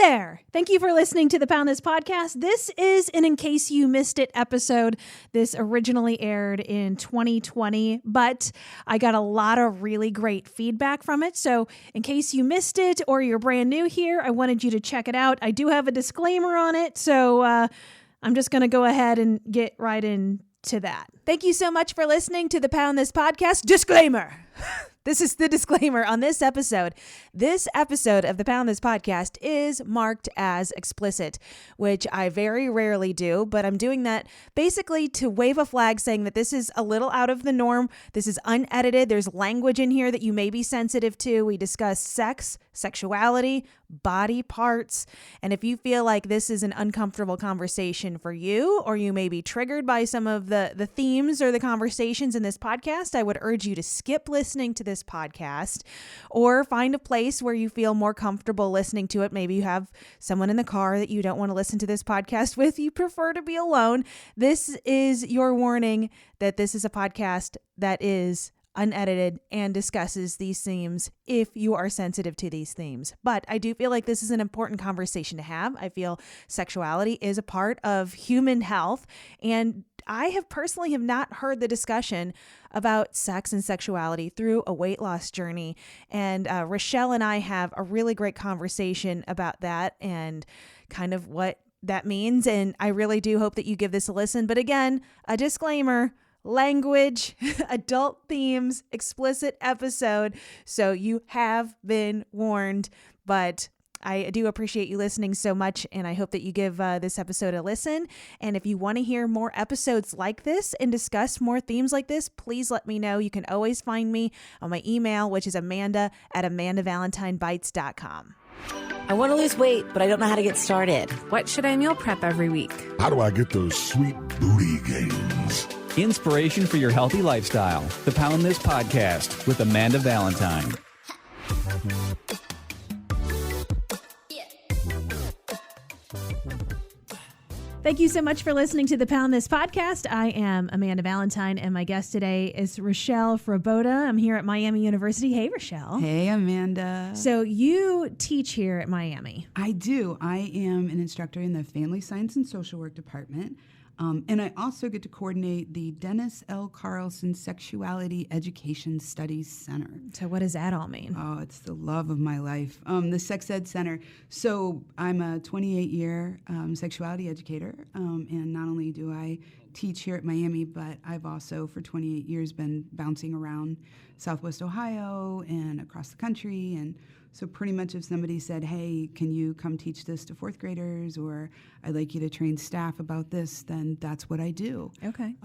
there. Thank you for listening to the Pound This podcast. This is an In Case You Missed It episode. This originally aired in 2020, but I got a lot of really great feedback from it. So in case you missed it or you're brand new here, I wanted you to check it out. I do have a disclaimer on it, so I'm just going to go ahead and get right into that. Thank you so much for listening to the Pound This podcast. Disclaimer. This is the disclaimer on this episode. This episode of the Pound This podcast is marked as explicit, which I very rarely do, but I'm doing that basically to wave a flag saying that this is a little out of the norm. This is unedited. There's language in here that you may be sensitive to. We discuss sex, sexuality, body parts, and if you feel like this is an uncomfortable conversation for you, or you may be triggered by some of the themes or the conversations in this podcast, I would urge you to skip listening to this podcast or find a place where you feel more comfortable listening to it. Maybe you have someone in the car that you don't want to listen to this podcast with. You prefer to be alone. This is your warning that this is a podcast that is unedited and discusses these themes if you are sensitive to these themes. But I do feel like this is an important conversation to have. I feel sexuality is a part of human health, and I have personally not heard the discussion about sex and sexuality through a weight loss journey. And Richelle and I have a really great conversation about that and kind of what that means. And I really do hope that you give this a listen. But again, a disclaimer: language, adult themes, explicit episode. So you have been warned, but I do appreciate you listening so much, and I hope that you give this episode a listen. And if you want to hear more episodes like this and discuss more themes like this, please let me know. You can always find me on my email, which is amanda@AmandaValentineBites.com. I want to lose weight, but I don't know how to get started. What should I meal prep every week? How do I get those sweet booty gains? Inspiration for your healthy lifestyle. The Pound This podcast with Amanda Valentine. Thank you so much for listening to the Pound This podcast. I am Amanda Valentine, and my guest today is Richelle Frabotta. I'm here at Miami University. Hey, Richelle. Hey, Amanda. So you teach here at Miami. I do. I am an instructor in the Family Science and Social Work Department. And I also get to coordinate the Dennis L. Carlson Sexuality Education Studies Center. So what does that all mean? Oh, it's the love of my life. The Sex Ed Center. So I'm a 28-year sexuality educator. And not only do I teach here at Miami, but I've also for 28 years been bouncing around Southwest Ohio and across the country. And so pretty much if somebody said, hey, can you come teach this to fourth graders, or I'd like you to train staff about this, then that's what I do. Okay.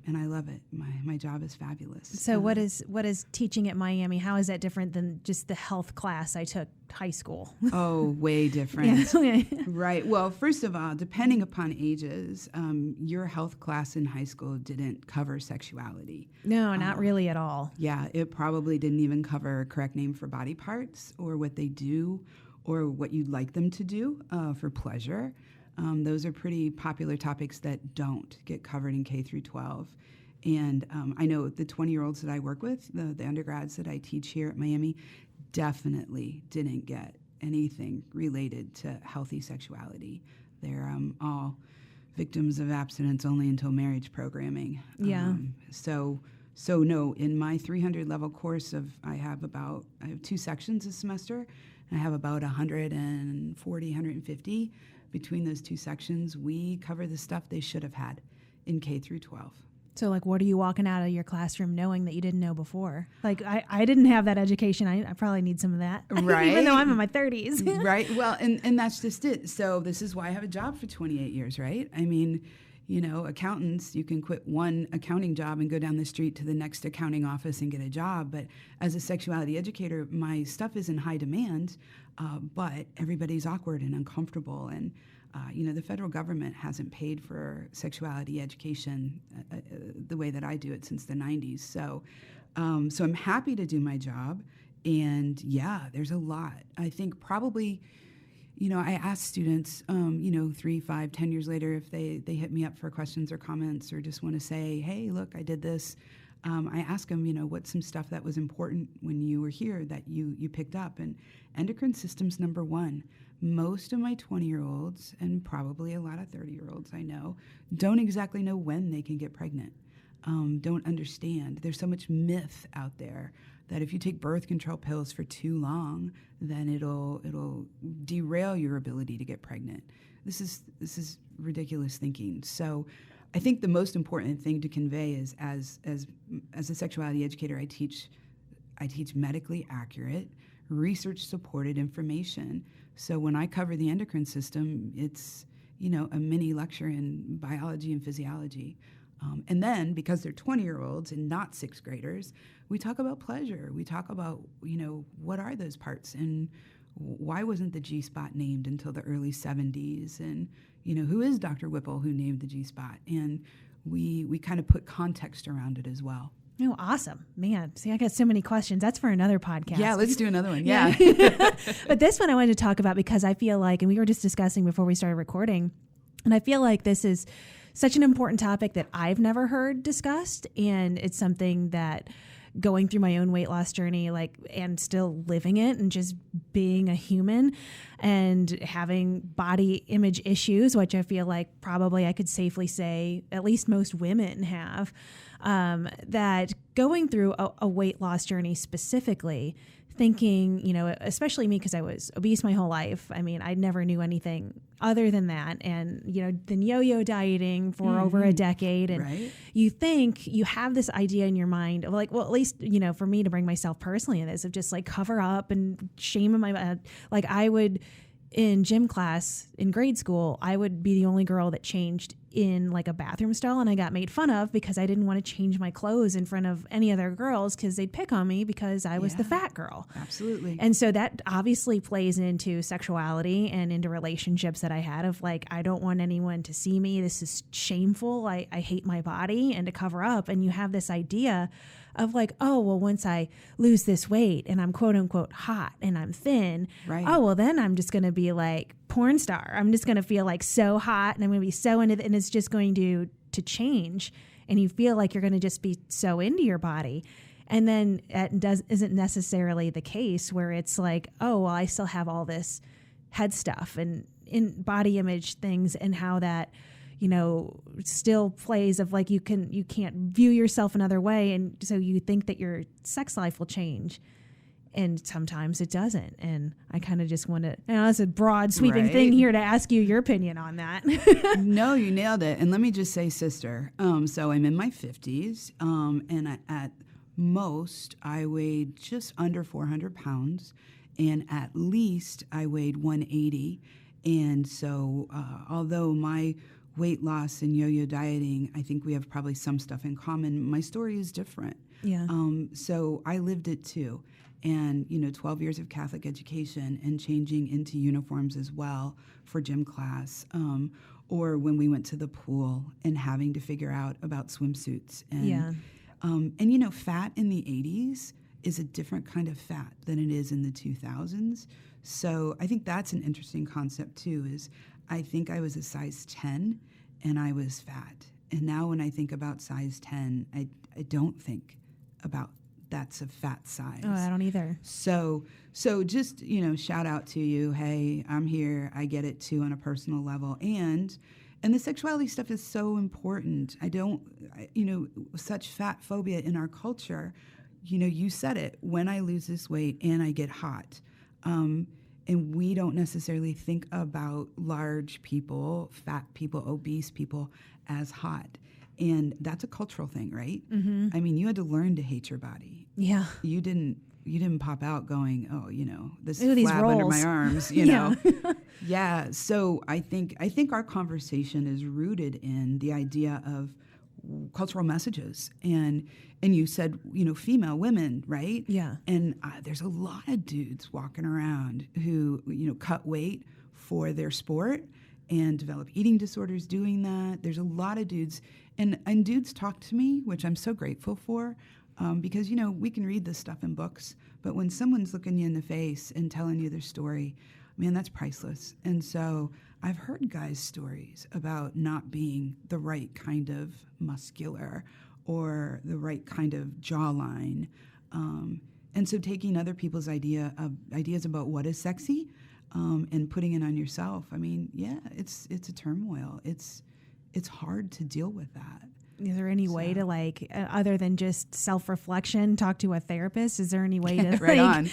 And I love it. My job is fabulous. So what is teaching at Miami? How is that different than just the health class I took high school? Oh, way different. Yeah. Right. Well, first of all, depending upon ages, your health class in high school didn't cover sexuality. No, not really at all. Yeah, it probably didn't even cover a correct name for body parts or what they do or what you'd like them to do for pleasure. Those are pretty popular topics that don't get covered in K through 12. And I know the 20-year-olds that I work with, the undergrads that I teach here at Miami, definitely didn't get anything related to healthy sexuality. They're all victims of abstinence only until marriage programming. Yeah. So no, in my 300-level course I have 2 sections this semester, and I have about 140, 150. Between those 2 sections, we cover the stuff they should have had in K through 12. So, like, what are you walking out of your classroom knowing that you didn't know before? Like, I didn't have that education. I probably need some of that. Right. Even though I'm in my 30s. Right. Well, and that's just it. So this is why I have a job for 28 years, right? I mean, you know, accountants, you can quit one accounting job and go down the street to the next accounting office and get a job. But as a sexuality educator, my stuff is in high demand, but everybody's awkward and uncomfortable. And, the federal government hasn't paid for sexuality education the way that I do it since the 90s. So I'm happy to do my job. And, yeah, there's a lot. I think probably... I ask students, 3, 5, 10 years later, if they hit me up for questions or comments or just want to say, hey, look, I did this. I ask them, what's some stuff that was important when you were here that you picked up? And endocrine system's number one. most of my 20-year-olds, and probably a lot of 30-year-olds I know, don't exactly know when they can get pregnant, don't understand. There's so much myth out there that if you take birth control pills for too long, then it'll derail your ability to get pregnant. This is ridiculous thinking. So I think the most important thing to convey is, as a sexuality educator, I teach medically accurate, research-supported information. So when I cover the endocrine system, it's, a mini lecture in biology and physiology. And then, because they're 20-year-olds and not sixth graders, we talk about pleasure. We talk about, what are those parts, and why wasn't the G-spot named until the early 70s? And, who is Dr. Whipple who named the G-spot? And we kind of put context around it as well. Oh, awesome. Man, see, I got so many questions. That's for another podcast. Yeah, let's do another one. Yeah. But this one I wanted to talk about because I feel like, and we were just discussing before we started recording, and I feel like this is such an important topic that I've never heard discussed. And it's something that going through my own weight loss journey, and still living it and just being a human and having body image issues, which I feel like probably I could safely say at least most women have, that going through a weight loss journey specifically, thinking, especially me, because I was obese my whole life. I mean, I never knew anything other than that. And, then yo-yo dieting for over a decade. And right. You think you have this idea in your mind of well, at least, for me to bring myself personally in this, of just cover up and shame in my, I would, in gym class in grade school, I would be the only girl that changed in a bathroom stall, and I got made fun of because I didn't want to change my clothes in front of any other girls because they'd pick on me because I was the fat girl. Absolutely. And so that obviously plays into sexuality and into relationships that I had of I don't want anyone to see me. This is shameful. I hate my body, and to cover up. And you have this idea of oh, well, once I lose this weight and I'm quote unquote hot and I'm thin, right. Oh, well, then I'm just going to be porn star. I'm just going to feel so hot, and I'm going to be so into it, and it's just going to change. And you feel like you're going to just be so into your body. And then it isn't necessarily the case, where it's oh, well, I still have all this head stuff and in body image things, and how that, still plays of you can't view yourself another way. And so you think that your sex life will change. And sometimes it doesn't. And I kind of just want to, that's a broad sweeping thing here to ask you your opinion on that. No, you nailed it. And let me just say, sister, so I'm in my 50s, and at most I weighed just under 400 pounds, and at least I weighed 180. And so although my weight loss and yo-yo dieting, I think we have probably some stuff in common, my story is different. Yeah. So I lived it too. And, 12 years of Catholic education and changing into uniforms as well for gym class, or when we went to the pool and having to figure out about swimsuits. And, fat in the 80s is a different kind of fat than it is in the 2000s. So I think that's an interesting concept too, is I think I was a size 10 and I was fat. And now when I think about size 10, I don't think about that's a fat size. Oh, I don't either. So just, shout out to you. Hey, I'm here. I get it too on a personal level. And the sexuality stuff is so important. Such fat phobia in our culture, you said it, when I lose this weight and I get hot. And we don't necessarily think about large people, fat people, obese people as hot. And that's a cultural thing, right? Mm-hmm. I mean, you had to learn to hate your body. Yeah. You didn't pop out going, oh, this Ooh, flab under my arms, know. Yeah. So I think our conversation is rooted in the idea of cultural messages. And you said, female women, right? Yeah. And there's a lot of dudes walking around who, cut weight for their sport and develop eating disorders doing that. There's a lot of dudes. And dudes talk to me, which I'm so grateful for, because, we can read this stuff in books, but when someone's looking you in the face and telling you their story, man, that's priceless. And so I've heard guys' stories about not being the right kind of muscular or the right kind of jawline. And so taking other people's ideas about what is sexy, and putting it on yourself. I mean, yeah, it's a turmoil. It's hard to deal with that. Is there any way to like, other than just self-reflection, talk to a therapist? Is there any way to right on?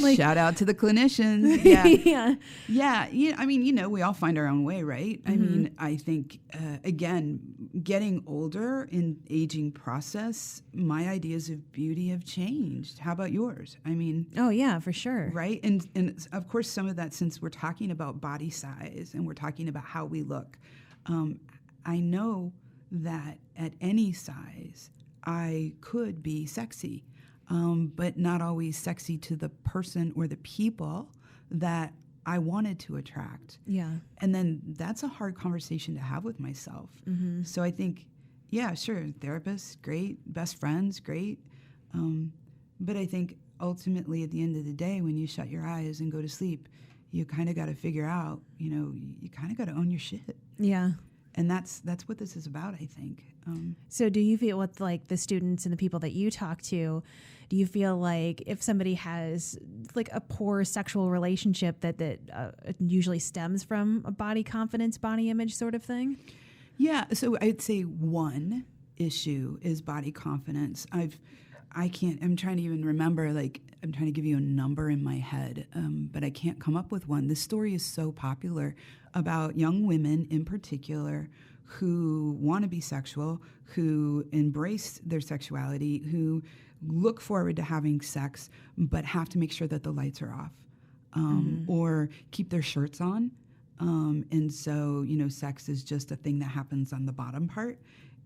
Like, shout out to the clinicians. Yeah. I mean, we all find our own way, right? I mean, I think, again, getting older in aging process, my ideas of beauty have changed. How about yours? I mean, oh yeah, for sure. Right. And of course, some of that, since we're talking about body size and we're talking about how we look, I know that at any size, I could be sexy, but not always sexy to the person or the people that I wanted to attract. Yeah. And then that's a hard conversation to have with myself. So I think, yeah, sure, therapists, great. Best friends, great. But I think ultimately at the end of the day, when you shut your eyes and go to sleep, you kind of got to figure out, you kind of got to own your shit. Yeah. And that's what this is about, I think. So do you feel with like the students and the people that you talk to, do you feel like if somebody has like a poor sexual relationship that usually stems from a body confidence, body image sort of thing? Yeah. So I'd say one issue is body confidence. I'm trying to even remember, like, I'm trying to give you a number in my head, but I can't come up with one. This story is so popular about young women in particular who want to be sexual, who embrace their sexuality, who look forward to having sex, but have to make sure that the lights are off, or keep their shirts on. And so, sex is just a thing that happens on the bottom part.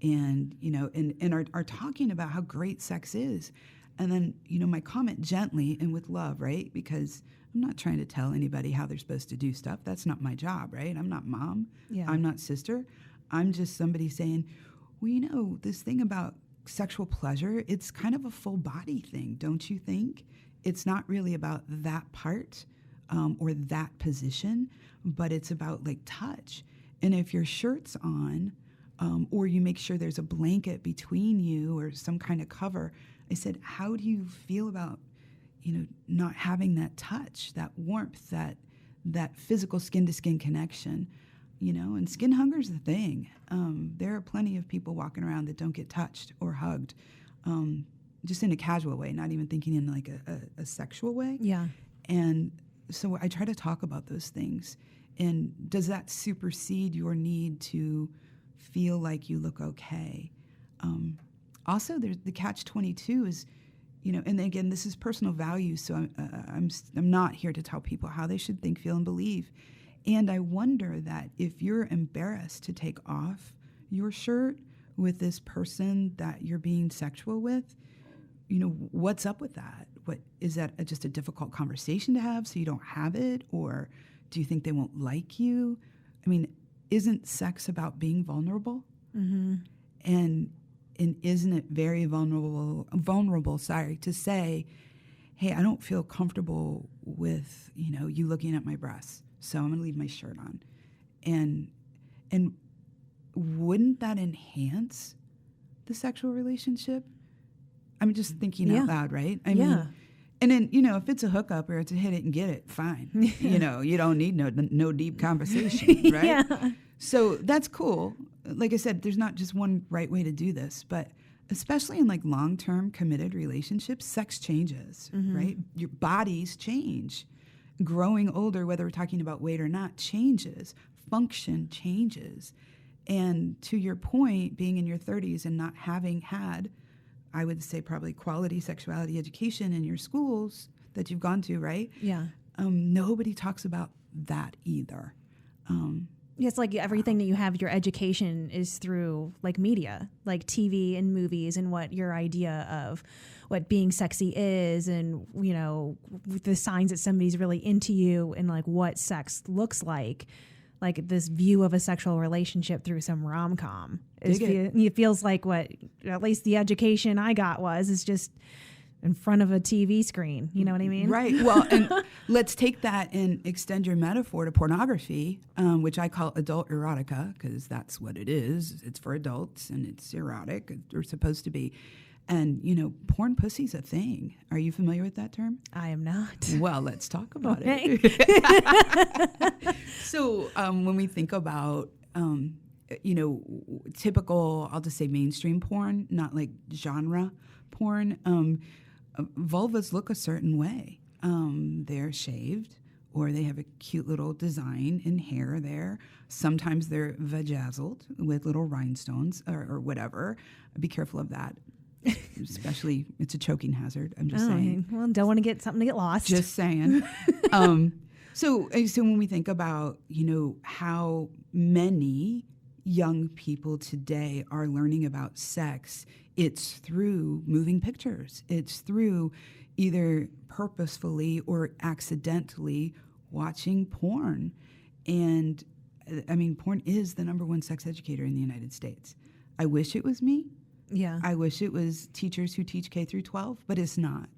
And, and are talking about how great sex is. And then, my comment gently and with love, right? Because I'm not trying to tell anybody how they're supposed to do stuff. That's not my job, right? I'm not mom. Yeah. I'm not sister. I'm just somebody saying, well, this thing about sexual pleasure, it's kind of a full body thing, don't you think? It's not really about that part or that position, but it's about like touch. And if your shirt's on, or you make sure there's a blanket between you or some kind of cover, I said, how do you feel about, not having that touch, that warmth, that physical skin-to-skin connection, and skin hunger is the thing. There are plenty of people walking around that don't get touched or hugged, just in a casual way, not even thinking in like a sexual way. Yeah. And so I try to talk about those things. And does that supersede your need to feel like you look okay? Also, there's the catch-22 is, and again, this is personal value, so I'm not here to tell people how they should think, feel, and believe. And I wonder that if you're embarrassed to take off your shirt with this person that you're being sexual with, what's up with that? What is that? Just a difficult conversation to have, so you don't have it, or do you think they won't like you? I mean, isn't sex about being vulnerable? And isn't it very vulnerable, to say, hey, I don't feel comfortable with, you looking at my breasts, so I'm going to leave my shirt on. And wouldn't that enhance the sexual relationship? I'm just thinking out loud, right? I mean, and then, if it's a hookup or it's a hit it and get it, fine. You don't need no deep conversation, right? Yeah. So that's cool. Like I said, there's not just one right way to do this, but especially in like long-term committed relationships, sex changes, right? Your bodies change. Growing older, whether we're talking about weight or not, changes. Function changes. And to your point, being in your 30s and not having had, I would say probably quality sexuality education in your schools that you've gone to, right? Yeah. Nobody talks about that either. It's like everything that you have, your education is through like media, like TV and movies, and what your idea of what being sexy is, and the signs that somebody's really into you, and like what sex looks like this view of a sexual relationship through some rom-com. It feels like what at least the education I got is just in front of a TV screen. You know what I mean? Right. Well, and let's take that and extend your metaphor to pornography, which I call adult erotica, because that's what it is. It's for adults and it's erotic. They're supposed to be. And, porn pussy's a thing. Are you familiar with that term? I am not. Well, let's talk about it. So when we think about, typical, I'll just say mainstream porn, not like genre porn, vulvas look a certain way. They're shaved, or they have a cute little design in hair there. Sometimes they're vajazzled with little rhinestones or whatever. Be careful of that. Especially, it's a choking hazard. I'm just saying. Well, don't want to get something to get lost. Just saying. So when we think about, how many young people today are learning about sex, it's through moving pictures. It's through either purposefully or accidentally watching porn. And porn is the #1 sex educator in the United States. I wish it was me. Yeah. I wish it was teachers who teach K through 12, but it's not.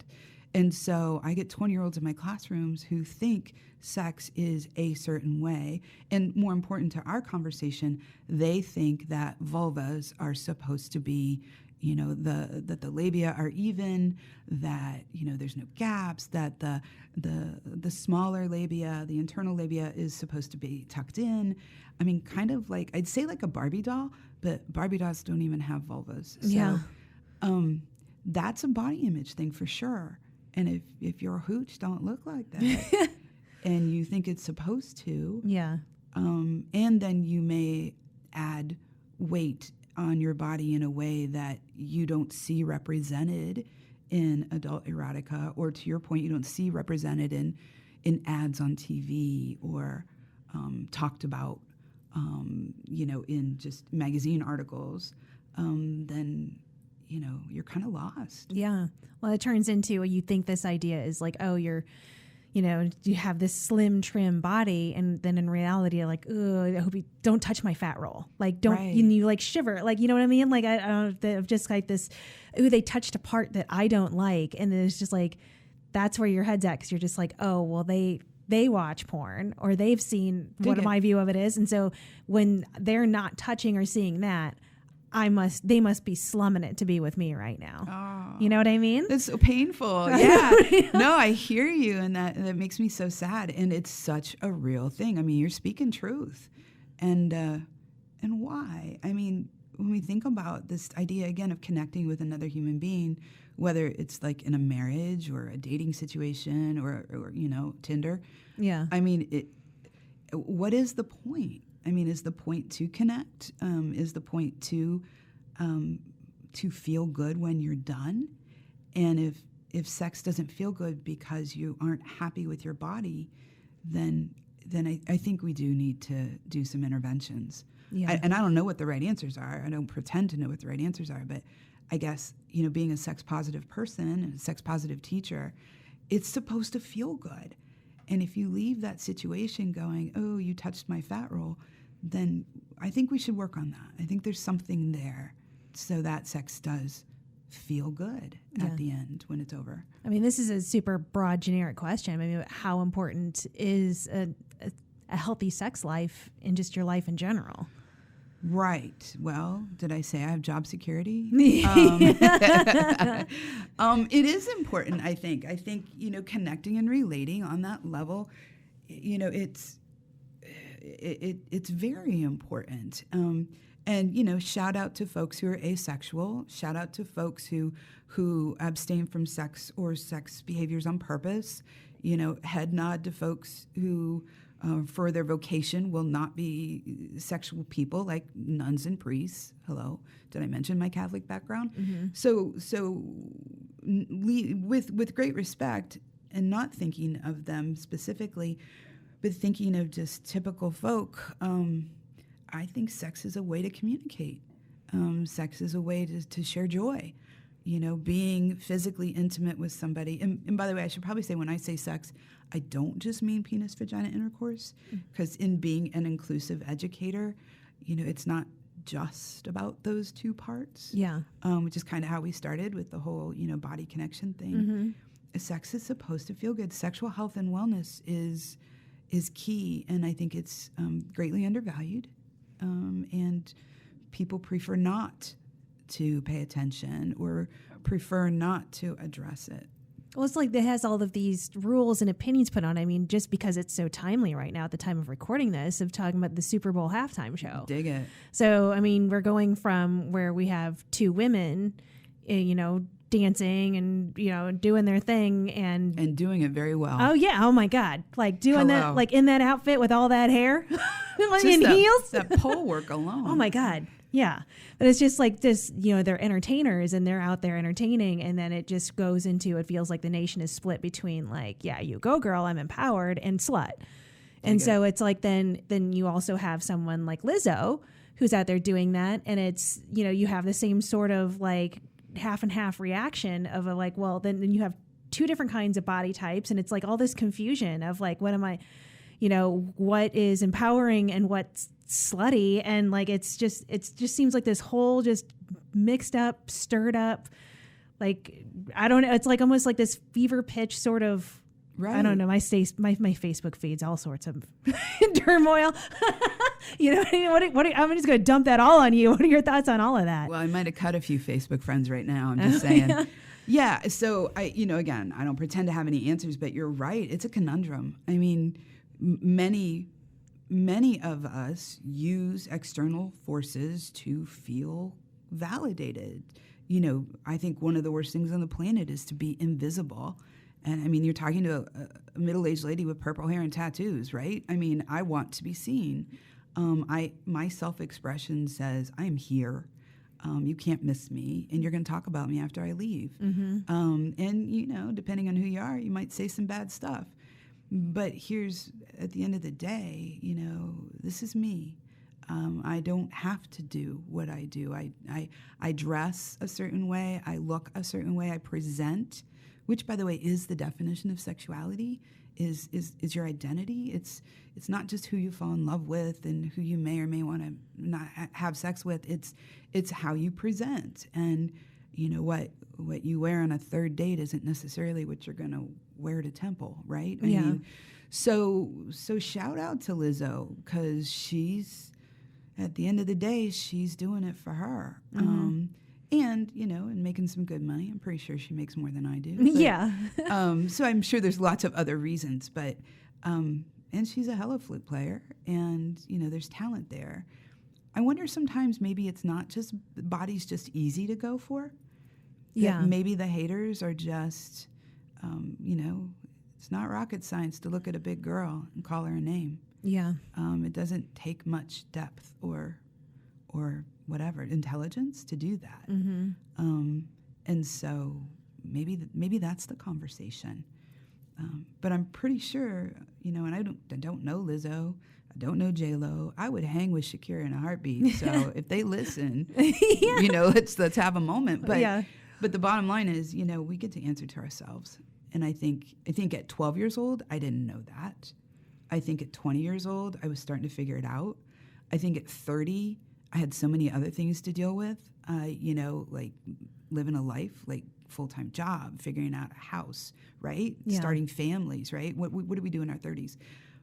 And so I get 20-year-olds in my classrooms who think sex is a certain way. And more important to our conversation, they think that vulvas are supposed to be, that the labia are even, that, there's no gaps, that the smaller labia, the internal labia is supposed to be tucked in. Kind of like, I'd say like a Barbie doll, but Barbie dolls don't even have vulvas. So, Yeah. That's a body image thing for sure. And if your hooch don't look like that and you think it's supposed to, Yeah. and then you may add weight on your body in a way that you don't see represented in adult erotica, or to your point, you don't see represented in ads on TV or talked about, in just magazine articles, then, you're kind of lost. Yeah. Well, it turns into, you think this idea is like, oh, you have this slim, trim body, and then in reality, you're like, oh, I hope you don't touch my fat roll. Like, don't, Right. you like shiver. Like, you know what I mean? Like, I don't know, just like this, ooh, they touched a part that I don't like. And then it's just like, that's where your head's at. 'Cause you're just like, oh, well, they watch porn, or they've seen what my view of it is. And so when they're not touching or seeing that, they must be slumming it to be with me right now. Oh, you know what I mean? it's so painful. Yeah. No, I hear you. And that makes me so sad. And it's such a real thing. You're speaking truth. And why? When we think about this idea again of connecting with another human being, whether it's like in a marriage or a dating situation or Tinder. Yeah. What is the point? Is the point to connect? Is the point to feel good when you're done? And if sex doesn't feel good because you aren't happy with your body, then I think we do need to do some interventions. Yeah. And I don't know what the right answers are. I don't pretend to know what the right answers are, but I guess, being a sex positive person and a sex positive teacher, it's supposed to feel good. And if you leave that situation going, oh, you touched my fat roll, then I think we should work on that. I think there's something there so that sex does feel good at the end when it's over. This is a super broad, generic question. How important is a healthy sex life in just your life in general? Right. Well, did I say I have job security? It is important, I think. I think, connecting and relating on that level, it's very important. And, shout out to folks who are asexual. Shout out to folks who abstain from sex or sex behaviors on purpose. Head nod to folks who, for their vocation, will not be sexual people, like nuns and priests. Hello, did I mention my Catholic background? Mm-hmm. So with great respect, and not thinking of them specifically, but thinking of just typical folk, I think sex is a way to communicate. Sex is a way to share joy. Being physically intimate with somebody. And by the way, I should probably say when I say sex, I don't just mean penis-vagina intercourse, because in being an inclusive educator, it's not just about those two parts. Yeah. Which is kind of how we started with the whole, body connection thing. Mm-hmm. Sex is supposed to feel good. Sexual health and wellness is key, and I think it's greatly undervalued. And people prefer not to pay attention or prefer not to address it. Well, it's like it has all of these rules and opinions put on. I mean, just because it's so timely right now at the time of recording this, of talking about the Super Bowl halftime show. Dig it. So, I mean, we're going from where we have two women, dancing and, doing their thing and doing it very well. Oh, yeah. Oh, my God. Like doing that, like in that outfit with all that hair in heels. That pole work alone. Oh, my God. Yeah. But it's just like this, they're entertainers and they're out there entertaining. And then it just goes into, it feels like the nation is split between like, yeah, you go girl, I'm empowered, and slut. And so it's like, then you also have someone like Lizzo who's out there doing that. And it's, you have the same sort of like half and half reaction of a like, well, then you have two different kinds of body types. And it's like all this confusion of like, what am I, what is empowering and what's slutty, and like it just seems like this whole just mixed up, stirred up, like I don't know, it's like almost like this fever pitch sort of, right. I don't know, my Facebook feeds all sorts of turmoil. I'm just going to dump that all on you. What are your thoughts on all of that? Well, I might have cut a few Facebook friends right now. I'm just saying. Yeah. So again, I don't pretend to have any answers, but you're right. It's a conundrum. I mean, many of us use external forces to feel validated. I think one of the worst things on the planet is to be invisible. And I mean, you're talking to a middle-aged lady with purple hair and tattoos, right? I mean, I want to be seen. My self-expression says, I'm here. You can't miss me, and you're going to talk about me after I leave. Mm-hmm. And, depending on who you are, you might say some bad stuff. But here's, at the end of the day, this is me. I don't have to do what I do. I dress a certain way. I look a certain way. I present, which, by the way, is the definition of sexuality, is your identity. It's not just who you fall in love with and who you may or may want to not have sex with. It's how you present. And, what you wear on a third date isn't necessarily what you're going to wear to temple, right? I mean, so shout out to Lizzo, because she's, at the end of the day, she's doing it for her. Mm-hmm. And making some good money. I'm pretty sure she makes more than I do. But, yeah. So I'm sure there's lots of other reasons, but, and she's a hella flute player, and, there's talent there. I wonder sometimes maybe it's not just, the body's just easy to go for. Yeah. Maybe the haters are just, it's not rocket science to look at a big girl and call her a name. Yeah. It doesn't take much depth or whatever, intelligence to do that. Mm-hmm. And so maybe that's the conversation. But I'm pretty sure, and I don't know Lizzo, I don't know J-Lo. I would hang with Shakira in a heartbeat. So if they listen, let's have a moment. But the bottom line is, we get to answer to ourselves. And I think at 12 years old, I didn't know that. I think at 20 years old, I was starting to figure it out. I think at 30, I had so many other things to deal with, like living a life, like full-time job, figuring out a house, right? Yeah. Starting families, right? What do we do in our 30s?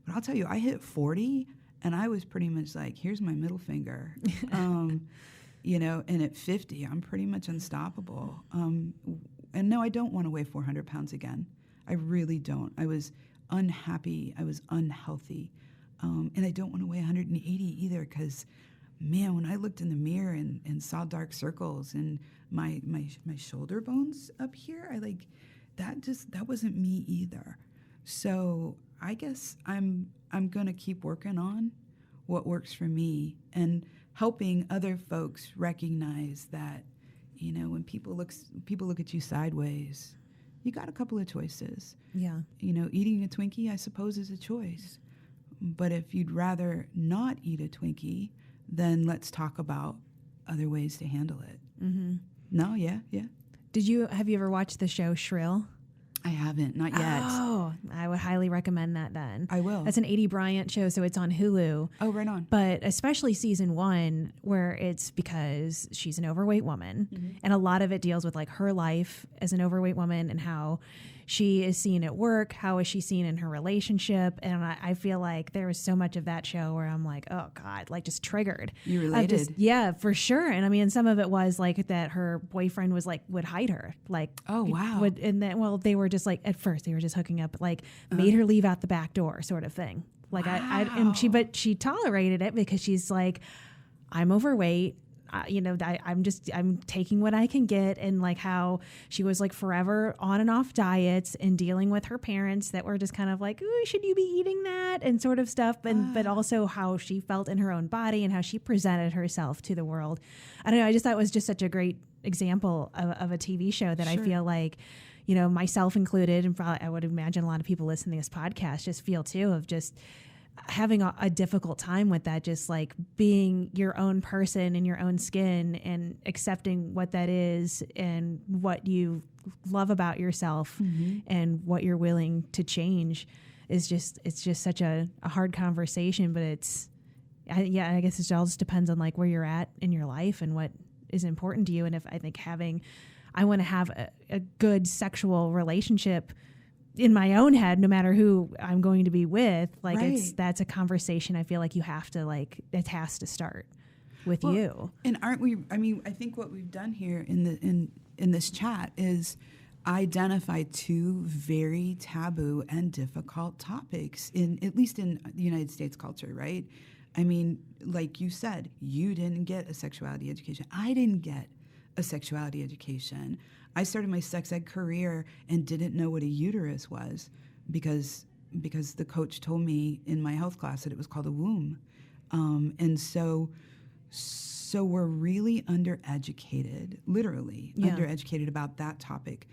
But I'll tell you, I hit 40, and I was pretty much like, here's my middle finger. And at 50, I'm pretty much unstoppable. And no, I don't want to weigh 400 pounds again. I really don't. I was unhappy. I was unhealthy. And I don't want to weigh 180 either, because, man, when I looked in the mirror and saw dark circles and my shoulder bones up here, that wasn't me either. So I guess I'm going to keep working on what works for me and helping other folks recognize that, when people look at you sideways, you got a couple of choices. Yeah. Eating a Twinkie, I suppose, is a choice. But if you'd rather not eat a Twinkie, then let's talk about other ways to handle it. Mm-hmm. No, yeah. Have you ever watched the show Shrill? I haven't, not yet. Oh, I would highly recommend that then. I will. That's an Adie Bryant show, so it's on Hulu. Oh, right on. But especially season 1, where it's because she's an overweight woman, mm-hmm. and a lot of it deals with like her life as an overweight woman and how she is seen at work? How is she seen in her relationship? And I feel like there was so much of that show where I'm like, oh God, like just triggered. You related. Yeah, for sure. And I mean, some of it was like that her boyfriend was like, would hide her. Like, oh, wow. And then, well, they were just like, at first they were just hooking up, like made her leave out the back door sort of thing. Like wow. but she tolerated it because she's like, I'm overweight. I'm taking what I can get, and like how she was like forever on and off diets and dealing with her parents that were just kind of like, ooh, should you be eating that and sort of stuff. But also how she felt in her own body and how she presented herself to the world. I don't know. I just thought it was just such a great example of a TV show that I feel like, myself included, and probably I would imagine a lot of people listening to this podcast just feel too, of just having a difficult time with that, just like being your own person in your own skin and accepting what that is and what you love about yourself and what you're willing to change it's just such a hard conversation, but I guess it all just depends on like where you're at in your life and what is important to you. And if I think I want to have a good sexual relationship in my own head, no matter who I'm going to be with, like that's a conversation I feel like you have to it has to start with you. And aren't we? I mean, I think what we've done here in this chat is identify two very taboo and difficult topics at least in the United States culture, right? I mean, like you said, you didn't get a sexuality education. I didn't get a sexuality education. I started my sex ed career and didn't know what a uterus was because the coach told me in my health class that it was called a womb. And so we're really undereducated, literally undereducated about that topic.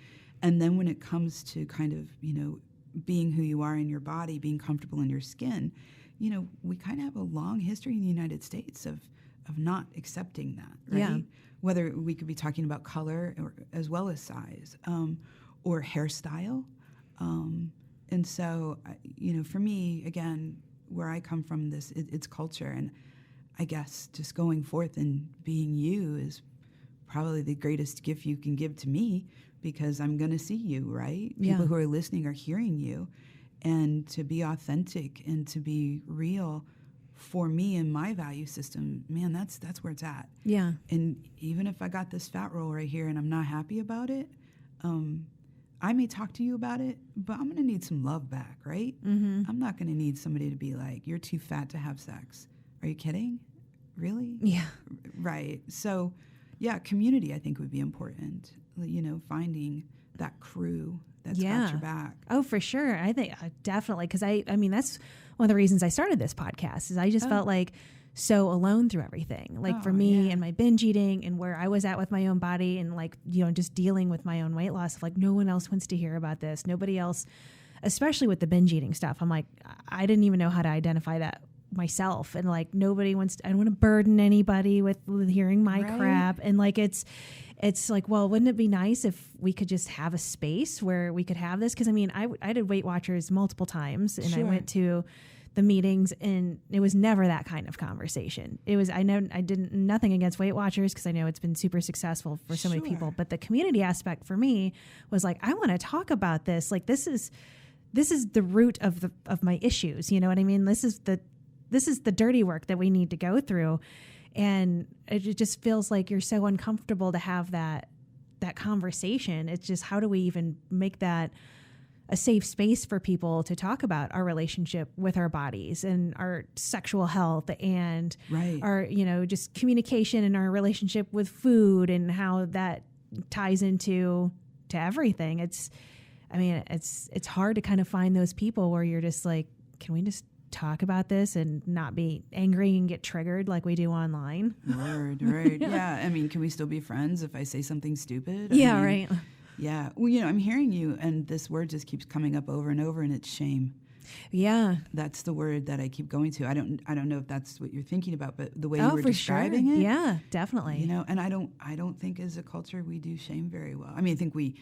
And then when it comes to kind of, being who you are in your body, being comfortable in your skin, we kind of have a long history in the United States of not accepting that, right? Yeah. Whether we could be talking about color or, as well as size or hairstyle. And so, for me, again, where I come from, it's culture. And I guess just going forth and being you is probably the greatest gift you can give to me because I'm going to see you, right? People who are listening are hearing you. And to be authentic and to be real for me and my value system, man, that's where it's at. Yeah. And even if I got this fat roll right here and I'm not happy about it, I may talk to you about it, but I'm going to need some love back, right? Mm-hmm. I'm not going to need somebody to be like, you're too fat to have sex. Are you kidding? Really? Yeah. Right. So, yeah, community I think would be important, finding that crew that's got your back. Oh, for sure. I think definitely, because I mean, that's one of the reasons I started this podcast is I just felt like so alone through everything. Like for me and my binge eating and where I was at with my own body and just dealing with my own weight loss, like no one else wants to hear about this. Nobody else, especially with the binge eating stuff. I'm like, I didn't even know how to identify that myself. And like nobody wants to, I don't want to burden anybody with hearing my crap. And like, it's like, well, wouldn't it be nice if we could just have a space where we could have this? Because I mean, I did Weight Watchers multiple times and I went to the meetings and it was never that kind of conversation. It was, I didn't, nothing against Weight Watchers because I know it's been super successful for so many people, but the community aspect for me was like, I want to talk about this. Like, this is the root of my issues. You know what I mean? This is the dirty work that we need to go through. And it just feels like you're so uncomfortable to have that conversation. It's just, how do we even make that a safe space for people to talk about our relationship with our bodies and our sexual health and our, just communication and our relationship with food and how that ties into everything. It's hard to kind of find those people where you're just like, can we just talk about this and not be angry and get triggered like we do online? Right. Yeah. I mean, can we still be friends if I say something stupid? Right. Yeah. Well, I'm hearing you, and this word just keeps coming up over and over, and it's shame. Yeah. That's the word that I keep going to. I don't know if that's what you're thinking about, but the way you were describing it. Yeah, definitely. And I don't think as a culture we do shame very well. I mean, I think we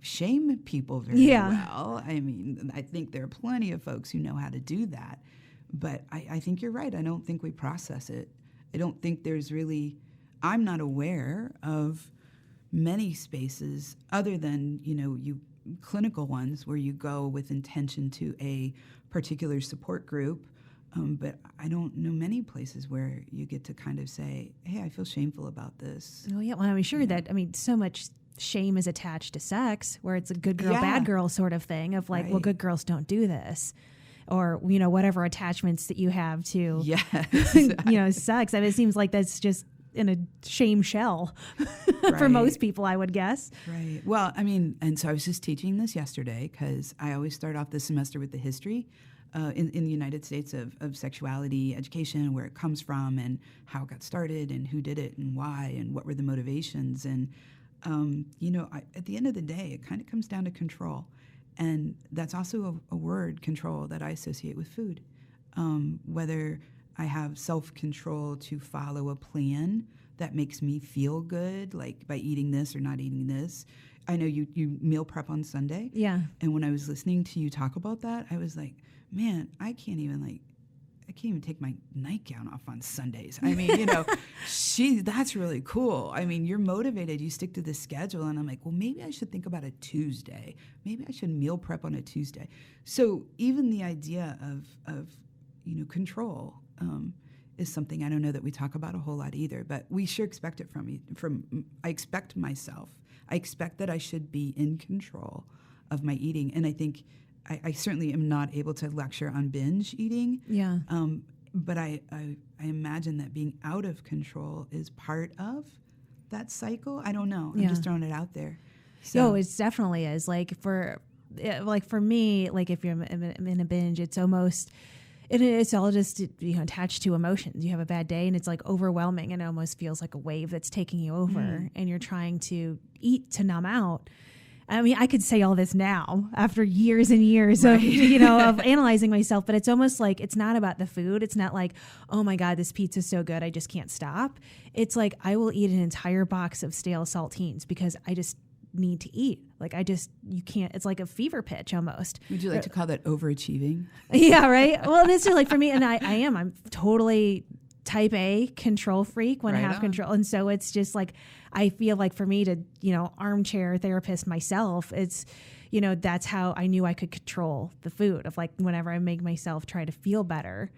shame people very well. I mean, I think there are plenty of folks who know how to do that. But I think you're right. I don't think we process it. I don't think there's really, I'm not aware of many spaces other than, you clinical ones where you go with intention to a particular support group. But I don't know many places where you get to kind of say, hey, I feel shameful about this. Oh, yeah. Well, I'm sure that, so much shame is attached to sex, where it's a good girl, bad girl sort of thing of like, well, good girls don't do this. Or, whatever attachments that you have to, sex. It seems like that's just in a shame shell for most people, I would guess. Right. Well, and so I was just teaching this yesterday because I always start off the semester with the history in the United States of sexuality education, where it comes from and how it got started and who did it and why and what were the motivations. And, at the end of the day, it kind of comes down to control. And that's also a word, control, that I associate with food. Whether I have self-control to follow a plan that makes me feel good, like by eating this or not eating this. I know you meal prep on Sunday. Yeah. And when I was listening to you talk about that, I was like, man, I can't even take my nightgown off on Sundays. That's really cool. You're motivated. You stick to the schedule. And I'm like, well, maybe I should think about a Tuesday. Maybe I should meal prep on a Tuesday. So even the idea of control is something I don't know that we talk about a whole lot either, but we sure expect it from me. I expect myself. I expect that I should be in control of my eating. And I think I certainly am not able to lecture on binge eating. Yeah. But I imagine that being out of control is part of that cycle. I don't know. I'm just throwing it out there. So it definitely is. Like for me, like if you're in a binge, it's almost, it's all just attached to emotions. You have a bad day and it's like overwhelming, and it almost feels like a wave that's taking you over, and you're trying to eat to numb out. I could say all this now after years and years of analyzing myself, but it's almost like it's not about the food. It's not like, oh my God, this pizza's so good, I just can't stop. It's like I will eat an entire box of stale saltines because I just need to eat. Like you can't, it's like a fever pitch almost. Would you like to call that overachieving? Yeah, right. Well, this is like for me, and I'm totally type A control freak when I have control. And so it's just like, I feel like for me to, armchair therapist myself, it's, that's how I knew I could control the food of like, whenever I make myself try to feel better,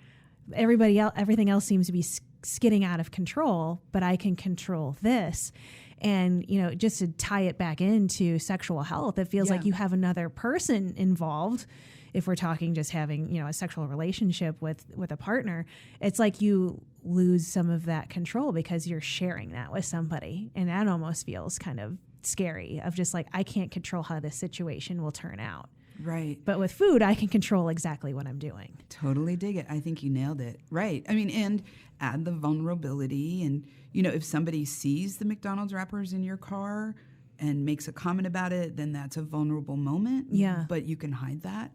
everything else seems to be skidding out of control, but I can control this. And, just to tie it back into sexual health, it feels like you have another person involved. If we're talking just having, a sexual relationship with a partner, it's like you lose some of that control because you're sharing that with somebody. And that almost feels kind of scary of just like, I can't control how this situation will turn out. Right. But with food, I can control exactly what I'm doing. Totally dig it. I think you nailed it. Right. And add the vulnerability. And, if somebody sees the McDonald's wrappers in your car and makes a comment about it, then that's a vulnerable moment. Yeah. But you can hide that.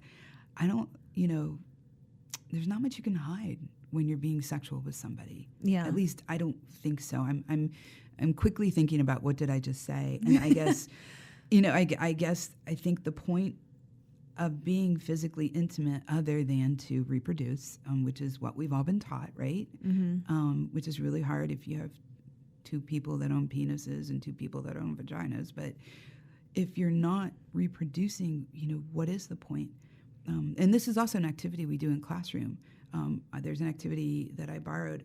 There's not much you can hide when you're being sexual with somebody. Yeah. At least I don't think so. I'm quickly thinking about what did I just say, and I guess, I think the point of being physically intimate, other than to reproduce, which is what we've all been taught, right? Mm-hmm. Which is really hard if you have two people that own penises and two people that own vaginas. But if you're not reproducing, what is the point? And this is also an activity we do in classroom. There's an activity that I borrowed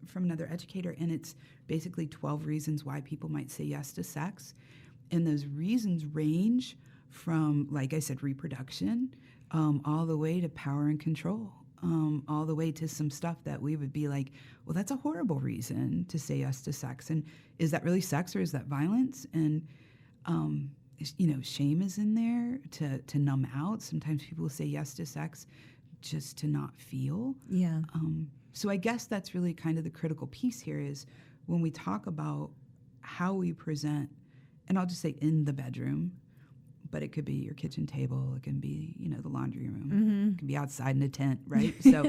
from another educator, and it's basically 12 reasons why people might say yes to sex. And those reasons range from, like I said, reproduction, all the way to power and control, all the way to some stuff that we would be like, well, that's a horrible reason to say yes to sex. And is that really sex or is that violence? And shame is in there to numb out. Sometimes people say yes to sex just to not feel. Yeah. So I guess that's really kind of the critical piece here is when we talk about how we present, and I'll just say in the bedroom, but it could be your kitchen table, it can be, the laundry room, mm-hmm. It can be outside in a tent, right? So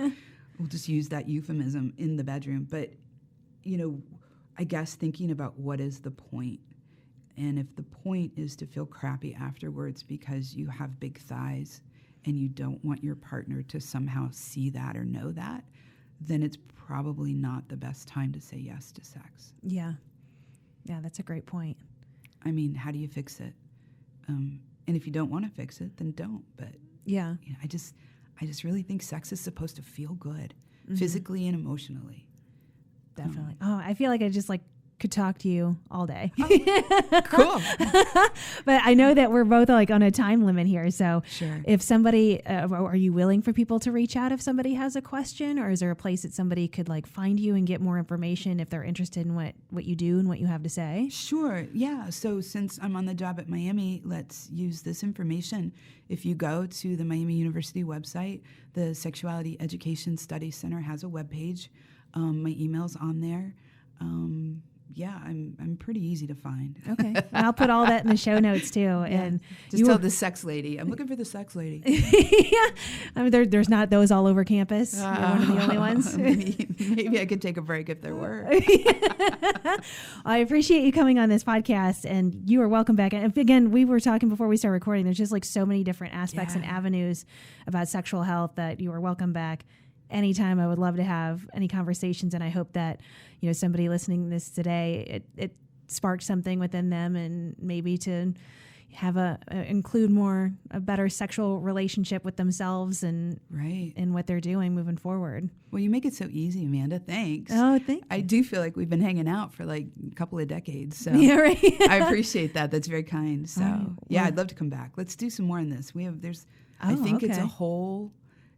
we'll just use that euphemism, in the bedroom. But, I guess thinking about what is the point. And if the point is to feel crappy afterwards because you have big thighs and you don't want your partner to somehow see that or know that, then it's probably not the best time to say yes to sex. Yeah. Yeah, that's a great point. How do you fix it? And if you don't want to fix it, then don't. But Yeah. you know, I just really think sex is supposed to feel good, physically and emotionally. Definitely. I feel like I just could talk to you all day. Cool. But I know that we're both on a time limit here. So Sure. if somebody, are you willing for people to reach out if somebody has a question, or is there a place that somebody could find you and get more information if they're interested in what you do and what you have to say? Sure. Yeah. So since I'm on the job at Miami, let's use this information. If you go to the Miami University website, the Sexuality Education Studies Center has a webpage. My email's on there. Yeah, I'm pretty easy to find. Okay. And I'll put all that in the show notes too. Yeah. And just tell the sex lady. I'm looking for the sex lady. yeah. I mean, there's not those all over campus. You're one of the only ones. Maybe I could take a break if there were. I appreciate you coming on this podcast, and you are welcome back. And again, we were talking before we started recording. There's just so many different aspects and avenues about sexual health that you are welcome back anytime. I would love to have any conversations, and I hope that somebody listening to this today, it sparked something within them, and maybe to have include a better sexual relationship with themselves and in what they're doing moving forward. Well, you make it so easy, Amanda. Thanks. Oh, thank you. I do feel like we've been hanging out for a couple of decades. So yeah, right. I appreciate that. That's very kind. So yeah, I'd love to come back. Let's do some more on this. I think it's a whole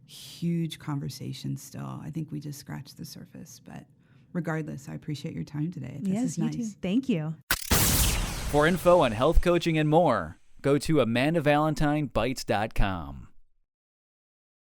huge conversation still. I think we just scratched the surface, but regardless, I appreciate your time today. This is nice. You too. Thank you. For info on health coaching and more, go to AmandaValentineBites.com.